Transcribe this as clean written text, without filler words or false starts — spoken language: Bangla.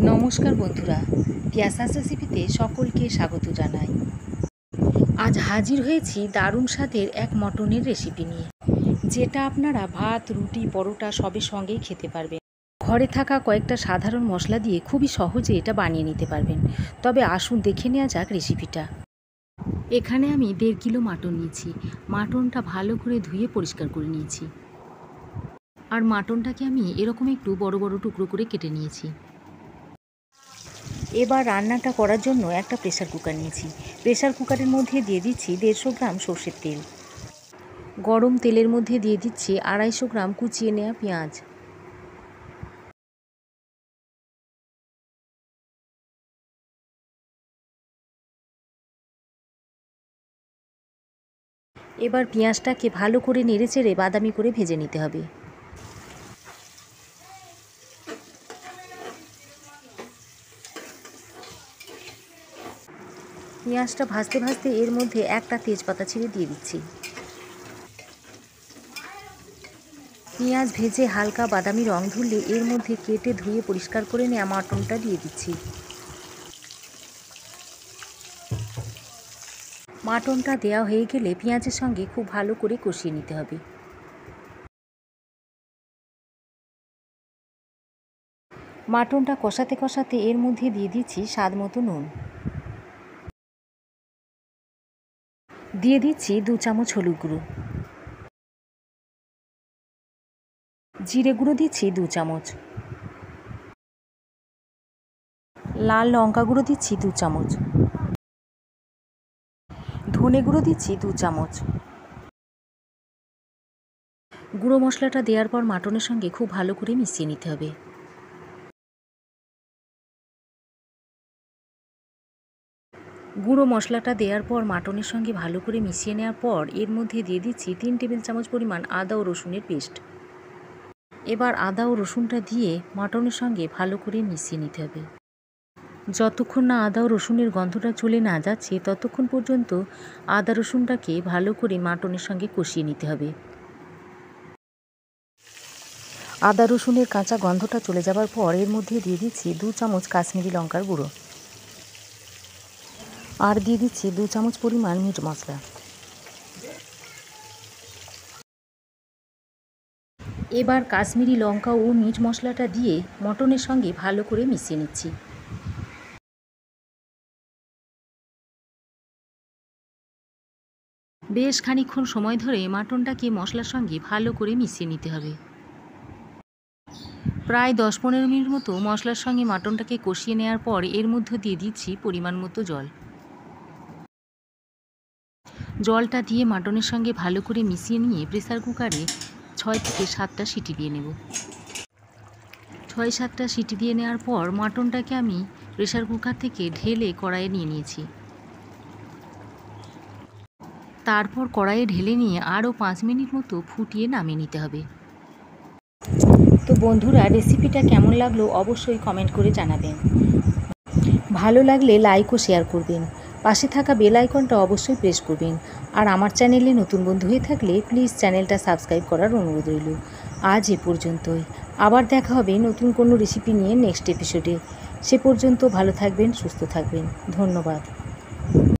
নমস্কার বন্ধুরা, পিয়াসাস রেসিপিতে সকলকে স্বাগত জানাই। আজ হাজির হয়েছি দারুণ স্বাদের এক মটনের রেসিপি নিয়ে, যেটা আপনারা ভাত, রুটি, পরোটা সবের সঙ্গেই খেতে পারবেন। ঘরে থাকা কয়েকটা সাধারণ মশলা দিয়ে খুবই সহজে এটা বানিয়ে নিতে পারবেন। তবে আসুন দেখে নেওয়া যাক রেসিপিটা। এখানে আমি 1.5 কিলো মাটন নিয়েছি। মাটনটা ভালো করে ধুয়ে পরিষ্কার করে নিয়েছি। আর মাটনটাকে আমি এরকম একটু বড় বড় টুকরো করে কেটে নিয়েছি। এবার রান্নাটা করার জন্য একটা প্রেসার কুকার নিয়েছি। প্রেসার কুকারের মধ্যে দিয়ে দিচ্ছি 150 গ্রাম সর্ষের তেল। গরম তেলের মধ্যে দিয়ে দিচ্ছি 250 গ্রাম কুচিয়ে নেওয়া পেঁয়াজ। এবার পেঁয়াজটাকে ভালো করে নেড়েচেড়ে বাদামি করে ভেজে নিতে হবে। পেঁয়াজটা ভাজতে ভাজতে এর মধ্যে একটা তেজপাতা ছিঁড়ে দিয়ে দিচ্ছি। পেঁয়াজ ভেজে হালকা বাদামি রং ধরলে এর মধ্যে কেটে ধুয়ে পরিষ্কার করে নেওয়া মাটনটা দিয়ে দিচ্ছি। মাটনটা দেওয়া হয়ে গেলে পেঁয়াজের সঙ্গে খুব ভালো করে কষিয়ে নিতে হবে। মাটনটা কষাতে কষাতে এর মধ্যে দিয়ে দিচ্ছি স্বাদ মতো নুন। দিয়ে দিচ্ছি 2 চামচ হলুদ গুঁড়ো। জিরে গুঁড়ো দিচ্ছি 2 চামচ। লাল লঙ্কা গুঁড়ো দিচ্ছি 2 চামচ। ধনে গুঁড়ো দিচ্ছি 2 চামচ। গুঁড়ো মশলাটা দেওয়ার পর মাটনের সঙ্গে খুব ভালো করে মিশিয়ে নিতে হবে। গুঁড়ো মশলাটা দেওয়ার পর মাটনের সঙ্গে ভালো করে মিশিয়ে নেওয়ার পর এর মধ্যে দিয়ে দিচ্ছি 3 টেবিল চামচ পরিমাণ আদা ও রসুনের পেস্ট। এবার আদা ও রসুনটা দিয়ে মাটনের সঙ্গে ভালো করে মিশিয়ে নিতে হবে। যতক্ষণ না আদা ও রসুনের গন্ধটা চলে না যাচ্ছে ততক্ষণ পর্যন্ত আদা রসুনটাকে ভালো করে মাটনের সঙ্গে কষিয়ে নিতে হবে। আদা রসুনের কাঁচা গন্ধটা চলে যাবার পর এর মধ্যে দিয়ে দিচ্ছি 2 চামচ কাশ্মীরি লঙ্কার গুঁড়ো। আর দিয়ে দিচ্ছি 2 চামচ পরিমাণ মিট মশলা। এবার কাশ্মীরি লঙ্কা ও মিট মশলাটা দিয়ে মটনের সঙ্গে ভালো করে মিশিয়ে নিচ্ছি। বেশ খানিকক্ষণ সময় ধরে মাটনটাকে মশলার সঙ্গে ভালো করে মিশিয়ে নিতে হবে। প্রায় 10-15 মিনিট মতো মশলার সঙ্গে মাটনটাকে কষিয়ে নেওয়ার পর এর মধ্যে দিয়ে দিচ্ছি পরিমাণ মতো জল। জলটা দিয়ে মাটনের সঙ্গে ভালো করে মিশিয়ে নিয়ে প্রেসার কুকারে 6 থেকে 7টা সিটি দিয়ে নেব। 6-7টা সিটি দিয়ে নেওয়ার পর মাটনটাকে আমি প্রেসার কুকার থেকে ঢেলে কড়াইয়ে নিয়ে নিয়েছি। তারপর কড়াইয়ে ঢেলে নিয়ে আরও 5 মিনিট মতো ফুটিয়ে নামিয়ে নিতে হবে। তো বন্ধুরা, রেসিপিটা কেমন লাগলো অবশ্যই কমেন্ট করে জানাবেন। ভালো লাগলে লাইক ও শেয়ার করবেন। পাশে থাকা বেল আইকনটা অবশ্যই প্রেস করবেন। আর আমার চ্যানেলে নতুন বন্ধু হয়ে থাকলে প্লিজ চ্যানেলটা সাবস্ক্রাইব করার অনুরোধ রইল। আজ এ পর্যন্তই। আবার দেখা হবে নতুন কোনো রেসিপি নিয়ে নেক্সট এপিসোডে। সে পর্যন্ত ভালো থাকবেন, সুস্থ থাকবেন। ধন্যবাদ।